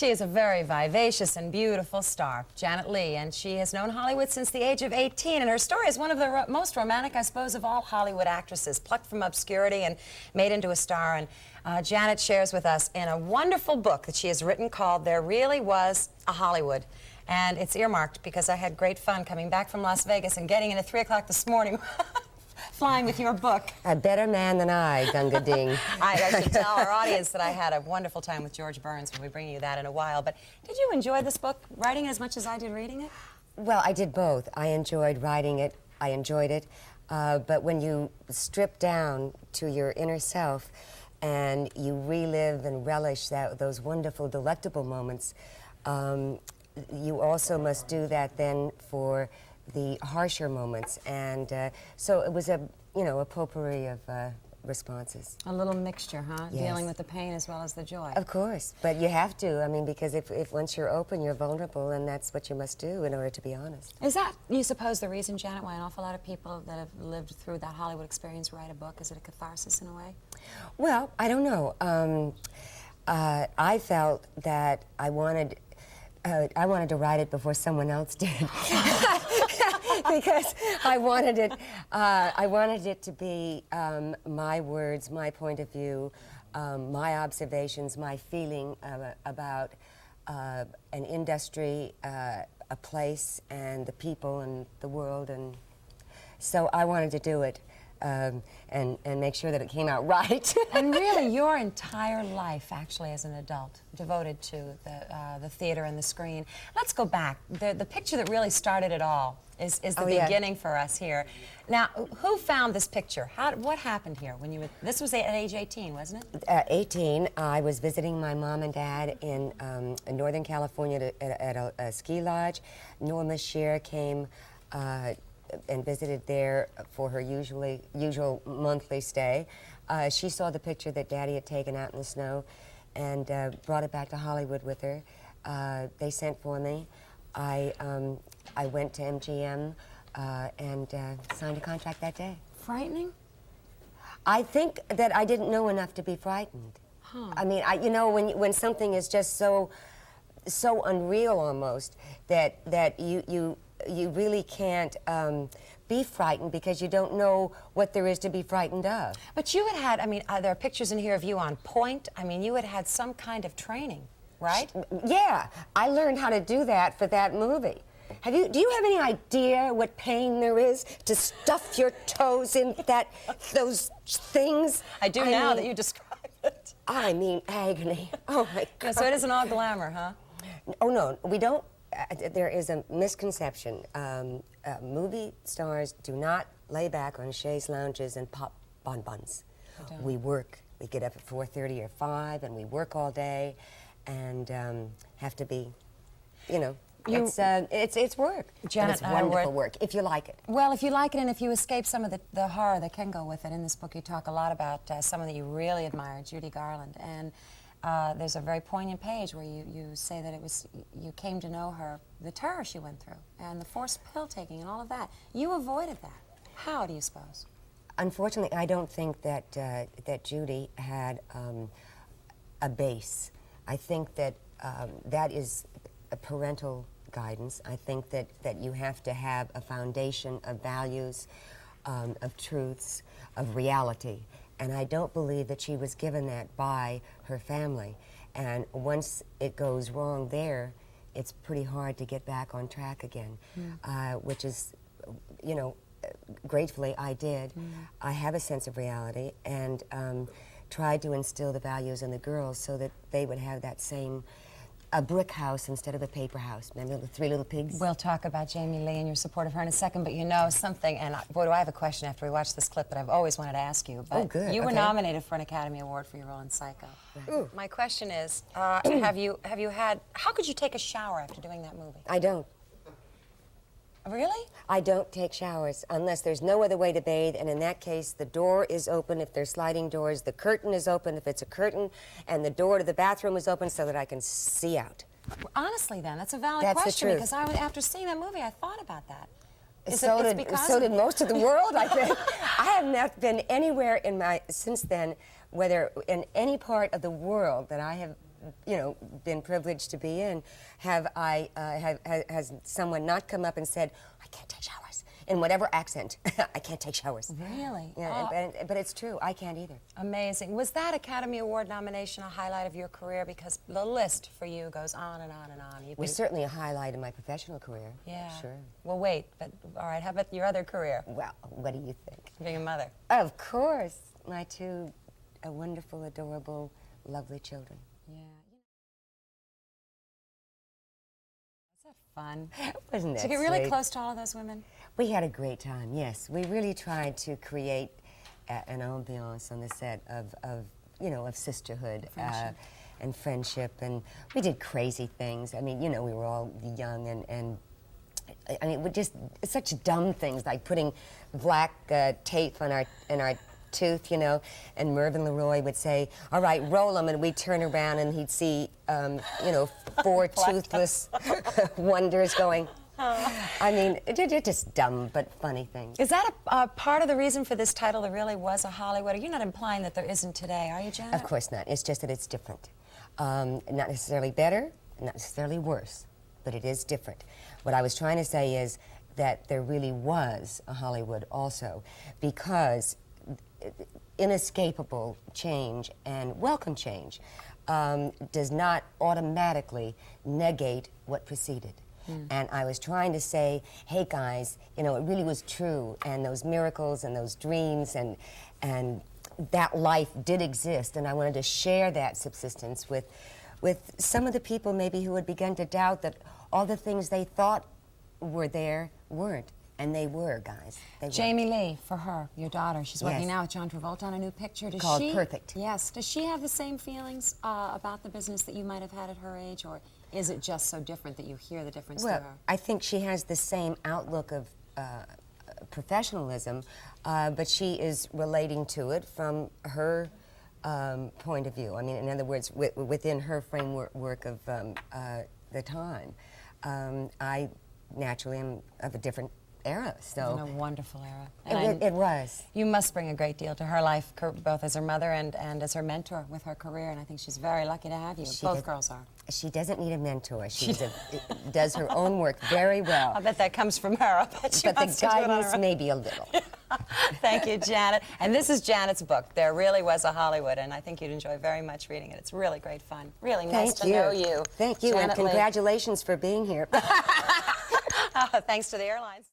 She is a very vivacious and beautiful star, Janet Leigh, and she has known Hollywood since the age of 18, and her story is one of the most romantic, I suppose, of all Hollywood actresses, plucked from obscurity and made into a star. And Janet shares with us in a wonderful book that she has written called There Really Was a Hollywood. And it's earmarked because I had great fun coming back from Las Vegas and getting in at 3 o'clock this morning. Flying with your book. A better man than I, Gunga Ding. I should tell our audience that I had a wonderful time with George Burns. We'll be bringing you that in a while. But did you enjoy this book, writing it as much as I did reading it? Well, I did both. I enjoyed writing it. I enjoyed it. But when you strip down to your inner self and you relive and relish those wonderful, delectable moments, you also must do that then for the harsher moments, and so it was a potpourri of responses. A little mixture, huh? Yes. Dealing with the pain as well as the joy. Of course, but you have to. I mean, because if once you're open, you're vulnerable, and that's what you must do in order to be honest. Is that, you suppose, the reason, Janet, why an awful lot of people that have lived through that Hollywood experience write a book? Is it a catharsis in a way? Well, I don't know. I felt that I wanted to write it before someone else did. Because I wanted it to be my words, my point of view, my observations, my feeling about an industry, a place, and the people, and the world, and so I wanted to do it. And make sure that it came out right. And really, your entire life, actually, as an adult, devoted to the theater and the screen. Let's go back. The picture that really started it all is the beginning for us here. Now, who found this picture? What happened here when you were? This was at age 18, wasn't it? 18. I was visiting my mom and dad in Northern California at a ski lodge. Norma Shear came and visited there for her usual monthly stay. She saw the picture that Daddy had taken out in the snow and brought it back to Hollywood with her. They sent for me. I went to MGM and signed a contract that day. Frightening? I think that I didn't know enough to be frightened. Huh. I mean, when something is just so unreal almost that you really can't be frightened because you don't know what there is to be frightened of. But you had, I mean, there are pictures in here of you on point. I mean, you had some kind of training, right? Yeah, I learned how to do that for that movie. Do you have any idea what pain there is to stuff your toes in those things? I do now that you describe it. I mean, agony. Oh, my God. Yeah, so it isn't all glamour, huh? Oh, no, we don't. There is a misconception. Movie stars do not lay back on chaise lounges and pop bonbons. We work. We get up at 4:30 or 5, and we work all day, and have to be, it's work. Janet, it's wonderful work if you like it. Well, if you like it, and if you escape some of the horror that can go with it. In this book, you talk a lot about someone that you really admire, Judy Garland, and there's a very poignant page where you say that you came to know her, the terror she went through, and the forced pill taking and all of that. You avoided that. How do you suppose? Unfortunately, I don't think that that Judy had a base. I think that that is a parental guidance. I think that you have to have a foundation of values, of truths, of reality. And I don't believe that she was given that by her family. And once it goes wrong there, it's pretty hard to get back on track again, which is, gratefully I did. I have a sense of reality and tried to instill the values in the girls so that they would have that same, a brick house instead of a paper house. Remember the 3 little pigs? We'll talk about Jamie Lee and your support of her in a second, but you know something, and boy, do I have a question after we watch this clip that I've always wanted to ask you. But oh, good. You were nominated for an Academy Award for your role in Psycho. Right. My question is, how could you take a shower after doing that movie? I don't. Really? I don't take showers unless there's no other way to bathe, and in that case, the door is open if there's sliding doors, the curtain is open if it's a curtain, and the door to the bathroom is open so that I can see out. Honestly, then, that's a valid That's question, the truth. because after seeing that movie, I thought about that. So did most of the world, I think. I have not been anywhere since then, whether in any part of the world that I have you know, been privileged to be in, have I has someone not come up and said, I can't take showers in whatever accent. I can't take showers. Really? Yeah, but it's true. I can't either. Amazing. Was that Academy Award nomination a highlight of your career? Because the list for you goes on and on and on. You It was certainly a highlight in my professional career. Yeah. Sure. Well, wait, but all right, how about your other career? Well, what do you think? Being a mother. Of course, my two wonderful, adorable, lovely children. Yeah. Was that fun? Wasn't that To get really sweet? close to all of those women? We had a great time, yes. We really tried to create an ambiance on the set of you know, of sisterhood and friendship, and we did crazy things. I mean, you know, we were all young, and I mean, we just such dumb things like putting black tape on our tooth, you know, and Mervyn LeRoy would say, all right, roll them, and we'd turn around and he'd see, you know, four toothless wonders going. I mean, they're just dumb but funny things. Is that a part of the reason for this title, There Really Was a Hollywood? You're not implying that there isn't today, are you, Janet? Of course not. It's just that it's different. Not necessarily better, not necessarily worse, but it is different. What I was trying to say is that there really was a Hollywood also, because inescapable change and welcome change does not automatically negate what preceded. And I was trying to say, hey guys, you know, it really was true, and those miracles and those dreams and that life did exist, and I wanted to share that subsistence with some of the people maybe who had begun to doubt that all the things they thought were there weren't. And they were, guys. They were. Jamie Leigh, for her, your daughter, she's working Yes. now with John Travolta on a new picture. Does Called she, Perfect. Yes. Does she have the same feelings about the business that you might have had at her age, or is it just so different that you hear the difference Well, through her? I think she has the same outlook of professionalism, but she is relating to it from her point of view. I mean, in other words, within her framework of the time. I naturally am of a different era, so. In a wonderful era. And It was. You must bring a great deal to her life, both as her mother and as her mentor with her career, and I think she's very lucky to have you. Both girls are. She doesn't need a mentor. She does her own work very well. I bet that comes from her. I bet she But wants the to do it on her guidance own. maybe a little. Thank you, Janet. And this is Janet's book, There Really Was a Hollywood, and I think you'd enjoy very much reading it. It's really great fun. Really nice to know you. Thank you, Janet and Leigh. congratulations for being here. Thanks to the airlines.